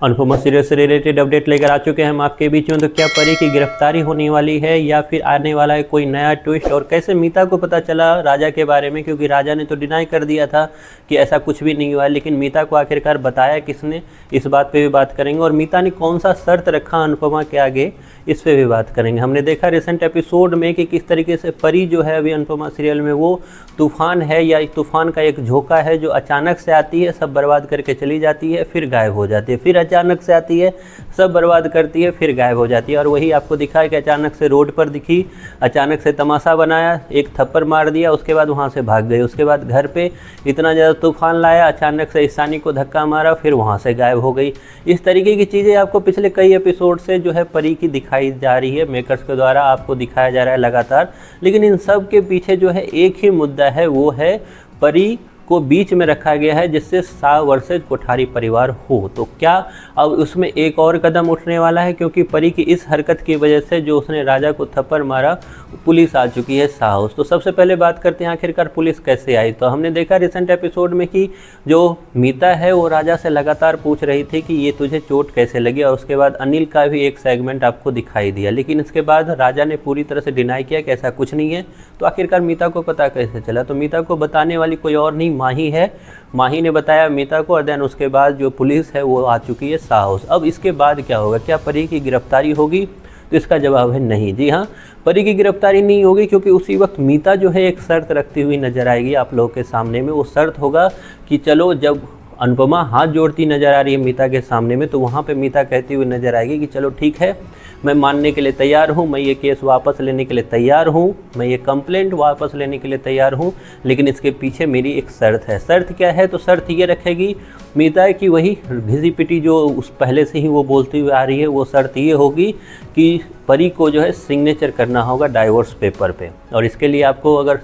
Anupama serial से related update लेकर आ चुके हैं हम आपके बीच में। तो क्या परी की गिरफ्तारी होने वाली है या फिर आने वाला है कोई नया ट्विस्ट, और कैसे मीता को पता चला राजा के बारे में, क्योंकि राजा ने तो डिनाई कर दिया था कि ऐसा कुछ भी नहीं हुआ, लेकिन मीता को आखिरकार बताया किसने, इस बात पे भी बात करेंगे। और मीता ने कौन सा शर्त रखा अनुपमा के आगे, इस पे भी बात करेंगे। हमने देखा रिसेंट एपिसोड में कि किस तरीके से परी जो है अभी अनुपमा सीरियल में वो तूफान है या तूफान का एक झोंका है जो अचानक से आती है, सब बर्बाद करके चली जाती है, फिर गायब हो जाती है, फिर अचानक से आती है, सब बर्बाद करती है, फिर गायब हो जाती है। और वही आपको दिखा है कि अचानक से रोड पर दिखी, अचानक से तमाशा बनाया, एक थप्पड़ मार दिया, उसके बाद वहाँ से भाग गई, उसके बाद घर पे इतना ज़्यादा तूफान लाया, अचानक से ईशानी को धक्का मारा, फिर वहाँ से गायब हो गई। इस तरीके की चीज़ें आपको पिछले कई एपिसोड से जो है परी की दिखाई जा रही है, मेकर्स के द्वारा आपको दिखाया जा रहा है लगातार। लेकिन इन सब के पीछे जो है एक ही मुद्दा है, वो है परी को बीच में रखा गया है जिससे शाह वर्सेज कोठारी परिवार हो। तो क्या अब उसमें एक और कदम उठने वाला है, क्योंकि परी की इस हरकत की वजह से जो उसने राजा को थप्पड़ मारा, पुलिस आ चुकी है शाह हाउस। तो सबसे पहले बात करते हैं आखिरकार पुलिस कैसे आई। तो हमने देखा रिसेंट एपिसोड में कि जो मीता है वो राजा से लगातार पूछ रही थी कि ये तुझे चोट कैसे लगी, और उसके बाद अनिल का भी एक सेगमेंट आपको दिखाई दिया, लेकिन इसके बाद राजा ने पूरी तरह से डिनाई किया कि ऐसा कुछ नहीं है। तो आखिरकार मीता को पता कैसे चला? तो मीता को बताने वाली कोई और नहीं, माही है। माही ने बताया मीता को, और देन उसके बाद जो पुलिस है वो आ चुकी है शाह हाउस। अब इसके बाद क्या होगा? क्या परी की गिरफ्तारी होगी? तो इसका जवाब है नहीं। जी हाँ, परी की गिरफ्तारी नहीं होगी, क्योंकि उसी वक्त मीता जो है एक शर्त रखती हुई नजर आएगी आप लोगों के सामने में। वो शर्त होगा कि चलो, जब अनुपमा हाथ जोड़ती नज़र आ रही है मीता के सामने में, तो वहाँ पे मीता कहती हुई नज़र आएगी कि चलो ठीक है, मैं मानने के लिए तैयार हूँ, मैं ये केस वापस लेने के लिए तैयार हूँ, मैं ये कंप्लेंट वापस लेने के लिए तैयार हूँ, लेकिन इसके पीछे मेरी एक शर्त है। शर्त क्या है? तो शर्त ये रखेगी मीता की, वही घिसी पिटी जो उस पहले से ही वो बोलती हुई आ रही है, वो शर्त ये होगी कि परी को जो है सिग्नेचर करना होगा डाइवोर्स पेपर पे। और इसके लिए आपको अगर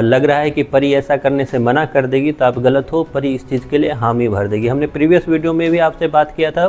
लग रहा है कि परी ऐसा करने से मना कर देगी तो आप गलत हो, परी इस चीज़ के लिए हामी भर देगी। हमने प्रीवियस वीडियो में भी आपसे बात किया था,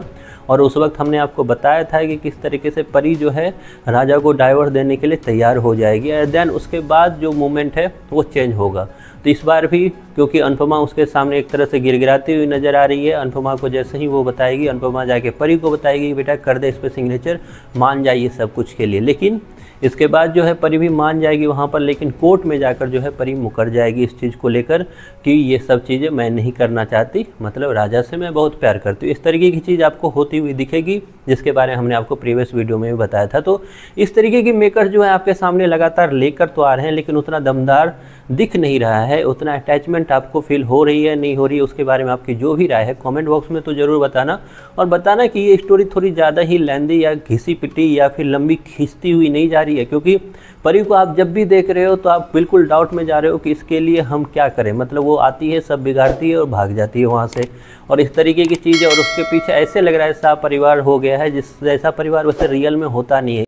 और उस वक्त हमने आपको बताया था कि किस तरीके से परी जो है राजा को डाइवोर्स देने के लिए तैयार हो जाएगी, एंड देन उसके बाद जो मूवमेंट है वो चेंज होगा। तो इस बार भी क्योंकि अनुपमा उसके सामने एक तरह से गिड़गिड़ाती हुई नज़र आ रही है, अनुपमा को जैसे ही वो बताएगी, अनुपमा जाके परी को बताएगी बेटा कर दे इस पर सिग्नेचर, मान जाइए सब कुछ के लिए। लेकिन इसके बाद जो है परी भी मान जाएगी वहाँ पर, लेकिन कोर्ट में जाकर जो है परी मुकर जाएगी इस चीज़ को लेकर कि ये सब चीज़ें मैं नहीं करना चाहती, मतलब राजा से मैं बहुत प्यार करती हूँ। इस तरीके की चीज़ आपको होती हुई दिखेगी, जिसके बारे में हमने आपको प्रीवियस वीडियो में भी बताया था। तो इस तरीके की मेकर्स जो है आपके सामने लगातार लेकर तो आ रहे हैं, लेकिन उतना दमदार दिख नहीं रहा है, उतना अटैचमेंट आपको फील हो रही है नहीं हो रही है, उसके बारे में आपकी जो भी राय है कमेंट बॉक्स में तो ज़रूर बताना। और बताना कि ये स्टोरी थोड़ी ज़्यादा ही लेंदी या घिसी पिटी या फिर लंबी खींचती हुई नहीं जा रही है, क्योंकि परी को आप जब भी देख रहे हो तो आप बिल्कुल डाउट में जा रहे हो कि इसके लिए हम क्या करें, मतलब वो आती है, सब बिगाड़ती है और भाग जाती है वहाँ से, और इस तरीके की चीज़ है। और उसके पीछे ऐसे लग रहा है शाह परिवार हो गया है, जिस जैसा परिवार वैसे रियल में होता नहीं है।